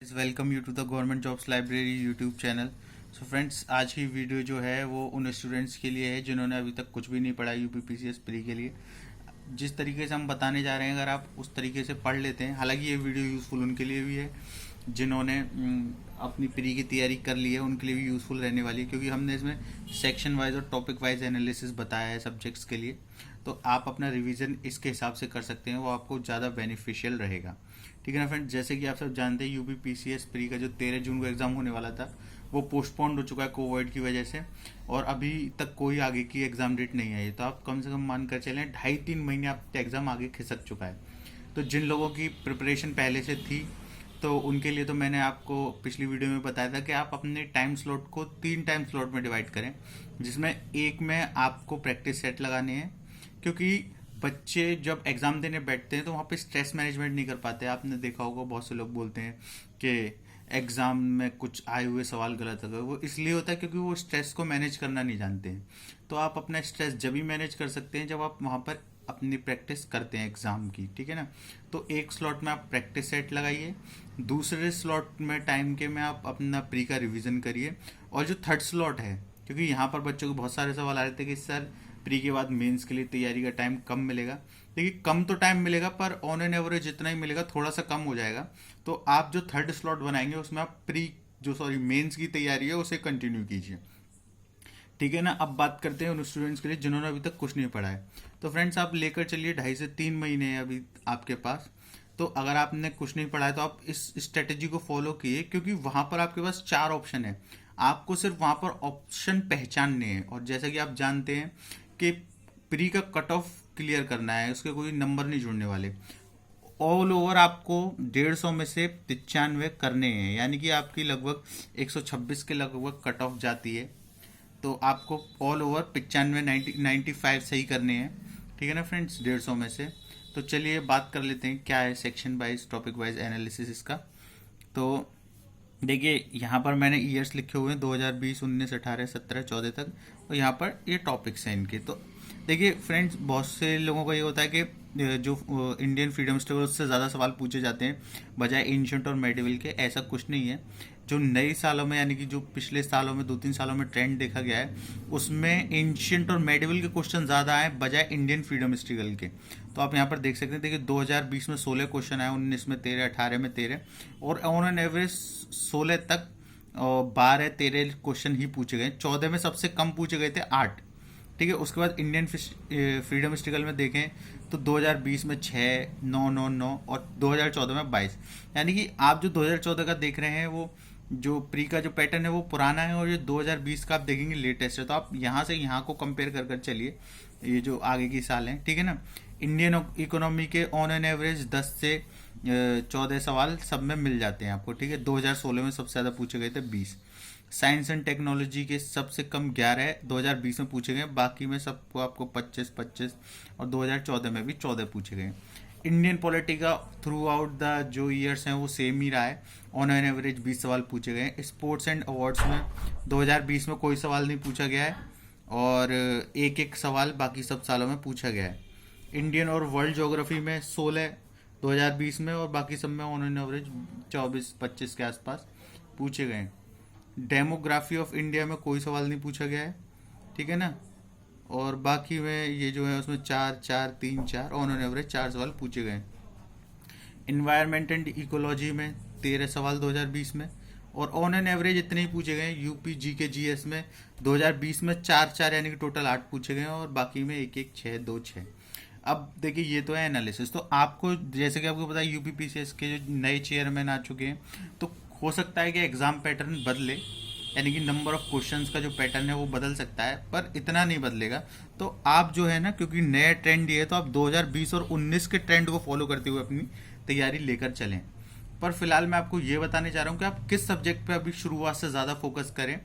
Welcome you to the government jobs library YouTube channel. So friends, आज की video जो है वो उन स्टूडेंट्स के लिए है जिन्होंने अभी तक कुछ भी नहीं पढ़ा यूपीपीसीएस प्री के लिए। जिस तरीके से हम बताने जा रहे हैं, अगर आप उस तरीके से पढ़ लेते हैं, हालांकि ये वीडियो यूज़फुल उनके लिए भी है जिन्होंने अपनी प्री की तैयारी कर ली है, उनके लिए भी यूज़फुल रहने वाली है, क्योंकि हमने इसमें सेक्शन वाइज और टॉपिक वाइज एनालिसिस बताया है सब्जेक्ट्स के लिए। तो आप अपना रिवीजन इसके हिसाब से कर सकते हैं, वो आपको ज़्यादा बेनिफिशियल रहेगा। ठीक है ना फ्रेंड्स, जैसे कि आप सब जानते हैं यूपीपीसीएस प्री का जो 13 जून को एग्ज़ाम होने वाला था वो पोस्टपोन्ड हो चुका है कोविड की वजह से, और अभी तक कोई आगे की एग्ज़ाम डेट नहीं आई। तो आप कम से कम मान कर चलें 2.5-3 महीने आपका एग्ज़ाम आगे खिसक चुका है। तो जिन लोगों की प्रिपरेशन पहले से थी तो उनके लिए तो मैंने आपको पिछली वीडियो में बताया था कि आप अपने टाइम स्लॉट को 3 टाइम स्लॉट में डिवाइड करें, जिसमें एक में आपको प्रैक्टिस सेट लगाने हैं, क्योंकि बच्चे जब एग्ज़ाम देने बैठते हैं तो वहाँ पे स्ट्रेस मैनेजमेंट नहीं कर पाते। आपने देखा होगा बहुत से लोग बोलते हैं कि एग्ज़ाम में कुछ आए हुए सवाल गलत हो गए। वो इसलिए होता है क्योंकि वो स्ट्रेस को मैनेज करना नहीं जानते हैं। तो आप अपना स्ट्रेस जब भी मैनेज कर सकते हैं जब आप वहाँ पर अपनी प्रैक्टिस करते हैं एग्ज़ाम की। ठीक है ना। तो एक स्लॉट में आप प्रैक्टिस सेट लगाइए, दूसरे स्लॉट में टाइम के में आप अपना प्री का रिवीजन करिए, और जो थर्ड स्लॉट है, क्योंकि यहाँ पर बच्चों को बहुत सारे सवाल आ रहे थे कि सर प्री के बाद मेंस के लिए तैयारी का टाइम कम मिलेगा। देखिए, कम तो टाइम मिलेगा पर ऑन एन एवरेज जितना ही मिलेगा थोड़ा सा कम हो जाएगा। तो आप जो थर्ड स्लॉट बनाएंगे उसमें आप मेंस की तैयारी है उसे कंटिन्यू कीजिए। ठीक है ना। अब बात करते हैं उन स्टूडेंट्स के लिए जिन्होंने अभी तक कुछ नहीं पढ़ा है। तो फ्रेंड्स, आप लेकर चलिए 2.5 से 3 महीने है अभी आपके पास। तो अगर आपने कुछ नहीं पढ़ा है तो आप इस स्ट्रेटेजी को फॉलो किए, क्योंकि वहां पर आपके पास 4 ऑप्शन है। आपको सिर्फ वहां पर ऑप्शन पहचानने हैं, और जैसा कि आप जानते हैं कि प्री का कट ऑफ क्लियर करना है, उसके कोई नंबर नहीं जुड़ने वाले। ऑल ओवर आपको 150 में से 95 करने हैं, यानी कि आपकी लगभग 126 के लगभग कट ऑफ जाती है। तो आपको ऑल ओवर 95 सही करने हैं। ठीक है ना फ्रेंड्स, 150 में से। तो चलिए बात कर लेते हैं क्या है section wise topic wise analysis इसका। तो देखिए, यहाँ पर मैंने ईयर्स लिखे हुए हैं 2020, 19, 18, 17, 14 तक, और यहाँ पर ये टॉपिक्स हैं इनके। तो देखिए फ्रेंड्स, बहुत से लोगों का ये होता है कि जो इंडियन फ्रीडम स्ट्रगल से ज़्यादा सवाल पूछे जाते हैं बजाय एंशिएंट और मेडिवल के। ऐसा कुछ नहीं है। जो नए सालों में, यानी कि जो पिछले सालों में 2-3 सालों में ट्रेंड देखा गया है, उसमें एंशिएंट और मेडिवल के क्वेश्चन ज़्यादा आए बजाय इंडियन फ्रीडम स्ट्रगल के। तो आप यहाँ पर देख सकते हैं। देखिए, 2020 में 16 क्वेश्चन आए, 19 में 13, 18 में 13, और ऑन एन एवरेज 16 तक 12-13 क्वेश्चन ही पूछे गए। 14 में सबसे कम पूछे गए थे 8। ठीक है। उसके बाद इंडियन फ्रीडम स्ट्रगल में देखें तो 2020 में 6, 9, 9, 9, और 2014 में 22। यानी कि आप जो 2014 का देख रहे हैं वो जो प्री का जो पैटर्न है वो पुराना है, और ये 2020 का आप देखेंगे लेटेस्ट है। तो आप यहाँ से यहाँ को कंपेयर कर चलिए, ये जो आगे की साल हैं। ठीक है ना। इंडियन इकोनॉमी के ऑन एन एवरेज 10 से 14 सवाल सब में मिल जाते हैं आपको। ठीक है। 2016 में सबसे ज़्यादा पूछे गए थे 20। साइंस एंड टेक्नोलॉजी के सबसे कम 11 2020 में पूछे गए, बाकी में सबको आपको 25, और 2014 में भी 14 पूछे गए। इंडियन पॉलिटी का थ्रू आउट द जो ईयर्स हैं वो सेम ही रहा है, ऑन एन एवरेज 20 सवाल पूछे गए। स्पोर्ट्स एंड अवार्ड्स में 2020 में कोई सवाल नहीं पूछा गया है, और एक एक सवाल बाकी सब सालों में पूछा गया है। इंडियन और वर्ल्ड ज्योग्राफी में 16 2020 में, और बाकी सब में ऑन एन एवरेज 24-25 के आसपास पूछे गए। डेमोग्राफी ऑफ इंडिया में कोई सवाल नहीं पूछा गया है। ठीक है ना। और बाकी में ये जो है उसमें 4-4-3-4 ऑन एन एवरेज 4 सवाल पूछे गए। इन्वायरमेंट एंड इकोलॉजी में 13 सवाल 2020 में, और ऑन एन एवरेज इतने ही पूछे गए। यूपी जीके जीएस में 2020 में 4-4 यानी कि टोटल 8 पूछे गए, और बाकी में 1-1, 6-2-6। अब देखिए, ये तो है एनालिसिस। तो आपको जैसे कि आपको पता है यूपीपीसीएस के जो नए चेयरमैन आ चुके हैं, तो हो सकता है कि एग्जाम पैटर्न बदले, यानी कि नंबर ऑफ क्वेश्चंस का जो पैटर्न है वो बदल सकता है, पर इतना नहीं बदलेगा। तो आप जो है ना, क्योंकि नया ट्रेंड ये है, तो आप 2020 और 19 के ट्रेंड को फॉलो करते हुए अपनी तैयारी लेकर चलें। पर फिलहाल मैं आपको ये बताने चाह रहा हूँ कि आप किस सब्जेक्ट पे अभी शुरुआत से ज़्यादा फोकस करें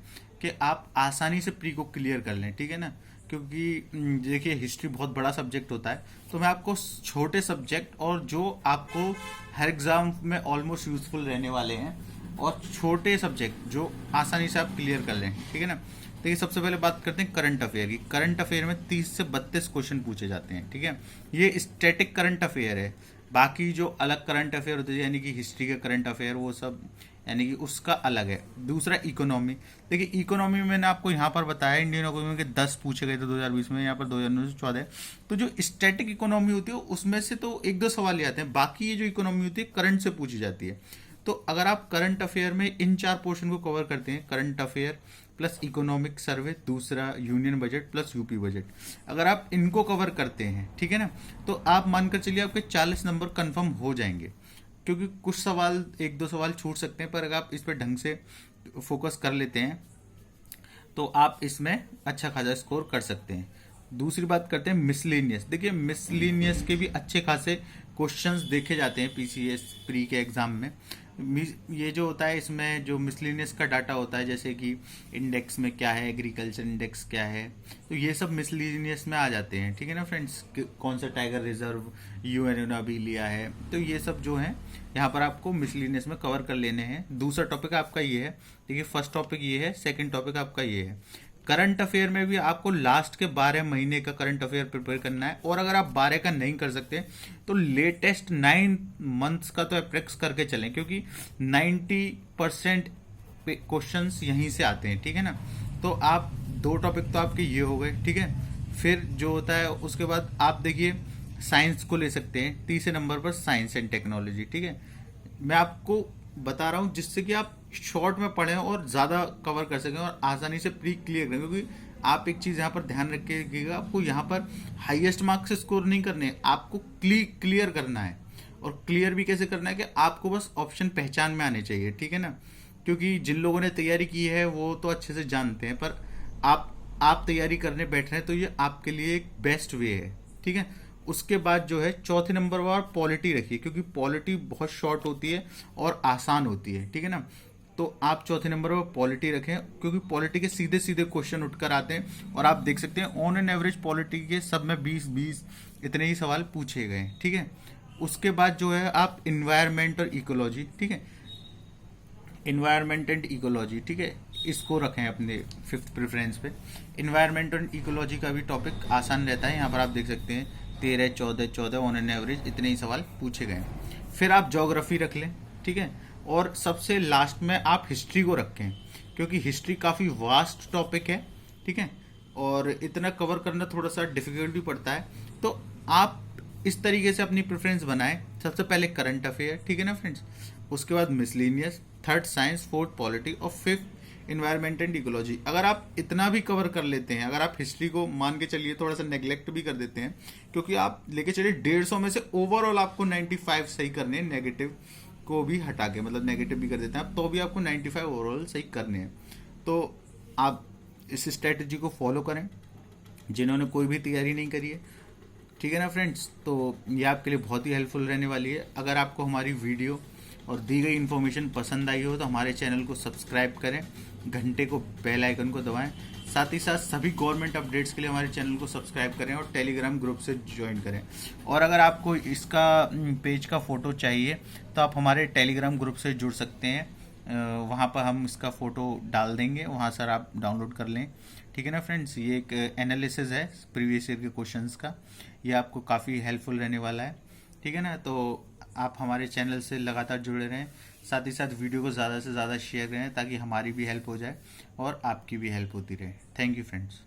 कि आप आसानी से प्री को क्लियर कर लें। ठीक है ना। क्योंकि देखिए, हिस्ट्री बहुत बड़ा सब्जेक्ट होता है, तो मैं आपको छोटे सब्जेक्ट और जो आपको हर एग्ज़ाम में ऑलमोस्ट यूजफुल रहने वाले हैं, और छोटे सब्जेक्ट जो आसानी से आप क्लियर कर लें। ठीक है ना। देखिए, सबसे पहले बात करते हैं करंट अफेयर की। करंट अफेयर में 30 से 32 क्वेश्चन पूछे जाते हैं। ठीक है। ये स्टैटिक करंट अफेयर है। बाकी जो अलग करंट अफेयर होते हैं यानी कि हिस्ट्री के करंट अफेयर वो सब यानी कि उसका अलग है। दूसरा इकोनॉमी, देखिए इकोनॉमी में मैंने आपको यहाँ पर बताया इंडियन इकोनॉमी के 10 पूछे गए थे 2020 में, यहाँ पर 2019 से 14। तो जो स्टैटिक इकोनॉमी होती है उसमें से तो एक दो सवाल ही आते हैं, बाकी ये जो इकोनॉमी होती है करंट से पूछी जाती है। तो अगर आप करंट अफेयर में इन 4 पोर्शन को कवर करते हैं, current affair plus economic survey, दूसरा union budget plus UP budget, अगर आप इनको कवर करते हैं, ठीक है ना, तो आप मानकर चलिए आपके 40 नंबर कंफर्म हो जाएंगे। क्योंकि कुछ सवाल एक दो सवाल छूट सकते हैं, पर अगर आप इस पर ढंग से फोकस कर लेते हैं तो आप इसमें अच्छा खासा स्कोर कर सकते हैं। दूसरी बात करते हैं मिसलेनियस। देखिए मिसलेनियस के भी अच्छे खासे क्वेश्चंस देखे जाते हैं पीसीएस प्री के एग्जाम में। ये जो होता है इसमें जो मिसलेनियस का डाटा होता है, जैसे कि इंडेक्स में क्या है, एग्रीकल्चर इंडेक्स क्या है, तो ये सब मिसलेनियस में आ जाते हैं, ठीक है ना फ्रेंड्स। कौन सा टाइगर रिजर्व यूएनओ ने अभी लिया है, तो ये सब जो है यहाँ पर आपको मिसलेनियस में कवर कर लेने हैं। दूसरा टॉपिक आपका ये है, देखिए फर्स्ट टॉपिक ये है, सेकंड टॉपिक आपका ये है। करंट अफेयर में भी आपको लास्ट के 12 महीने का करंट अफेयर प्रिपेयर करना है, और अगर आप 12 का नहीं कर सकते तो लेटेस्ट 9 मंथ्स का तो अप्रेक्स करके चलें, क्योंकि 90% क्वेश्चन यहीं से आते हैं, ठीक है ना। तो आप 2 टॉपिक तो आपके ये हो गए, ठीक है। फिर जो होता है उसके बाद आप देखिए साइंस को ले सकते हैं, तीसरे नंबर पर साइंस एंड टेक्नोलॉजी, ठीक है। मैं आपको बता रहा हूं जिससे कि आप शॉर्ट में पढ़ें और ज़्यादा कवर कर सकें और आसानी से प्री क्लियर करें। क्योंकि आप एक चीज़ यहाँ पर ध्यान रखिएगा, आपको यहाँ पर हाईएस्ट मार्क्स स्कोर नहीं करने हैं, आपको क्लियर करना है। और क्लियर भी कैसे करना है कि आपको बस ऑप्शन पहचान में आने चाहिए, ठीक है ना। क्योंकि जिन लोगों ने तैयारी की है वो तो अच्छे से जानते हैं, पर आप तैयारी करने बैठ रहे हैं तो ये आपके लिए एक बेस्ट वे है, ठीक है। उसके बाद जो है चौथे नंबर पर पॉलिटी रखिए, क्योंकि पॉलिटी बहुत शॉर्ट होती है और आसान होती है, ठीक है ना। तो आप चौथे नंबर पर पॉलिटी रखें, क्योंकि पॉलिटी के सीधे सीधे क्वेश्चन उठकर आते हैं, और आप देख सकते हैं ऑन एन एवरेज पॉलिटी के सब में 20-20 इतने ही सवाल पूछे गए, ठीक है। उसके बाद जो है आप इन्वायरमेंट और इकोलॉजी, ठीक है, इन्वायरमेंट एंड इकोलॉजी, ठीक है, इसको रखें अपने 5th प्रेफरेंस पे। इन्वायरमेंट एंड इकोलॉजी का भी टॉपिक आसान रहता है, यहाँ पर आप देख सकते हैं 13-14 ऑन एन एवरेज इतने ही सवाल पूछे गए। फिर आप ज्योग्राफी रख लें, ठीक है, और सबसे लास्ट में आप हिस्ट्री को रखें, क्योंकि हिस्ट्री काफ़ी वास्ट टॉपिक है, ठीक है, और इतना कवर करना थोड़ा सा डिफिकल्ट भी पड़ता है। तो आप इस तरीके से अपनी प्रेफरेंस बनाएं। सबसे पहले करंट अफेयर, ठीक है ना फ्रेंड्स, उसके बाद miscellaneous, third science, fourth polity और फिफ्थ इन्वायरमेंट एंड इकोलॉजी। अगर आप इतना भी कवर कर लेते हैं, अगर आप हिस्ट्री को मान के चलिए थोड़ा सा नेग्लेक्ट भी कर देते हैं, क्योंकि आप लेके चलिए 150 में से ओवरऑल आपको 95 सही करने हैं, नेगेटिव को भी हटा के, मतलब नेगेटिव भी कर देते हैं आप तो भी आपको 95 ओवरऑल सही करने हैं। तो आप इस स्ट्रेटजी को फॉलो करें जिन्होंने कोई भी तैयारी नहीं करी है, ठीक है ना फ्रेंड्स। तो ये आपके लिए बहुत ही हेल्पफुल रहने वाली है। अगर आपको हमारी वीडियो और दी गई इन्फॉर्मेशन पसंद आई हो तो हमारे चैनल को सब्सक्राइब करें, घंटे को बेल आइकन को दबाएं, साथ ही साथ सभी गवर्नमेंट अपडेट्स के लिए हमारे चैनल को सब्सक्राइब करें और टेलीग्राम ग्रुप से ज्वाइन करें। और अगर आपको इसका पेज का फ़ोटो चाहिए तो आप हमारे टेलीग्राम ग्रुप से जुड़ सकते हैं, वहाँ पर हम इसका फ़ोटो डाल देंगे, वहाँ सर आप डाउनलोड कर लें, ठीक है ना फ्रेंड्स। ये एक एनालिसिस है प्रीवियस ईयर के क्वेश्चंस का, ये आपको काफ़ी हेल्पफुल रहने वाला है, ठीक है ना। तो आप हमारे चैनल से लगातार जुड़े रहें, साथ ही साथ वीडियो को ज़्यादा से ज़्यादा शेयर करें ताकि हमारी भी हेल्प हो जाए और आपकी भी हेल्प होती रहे। Thank you friends.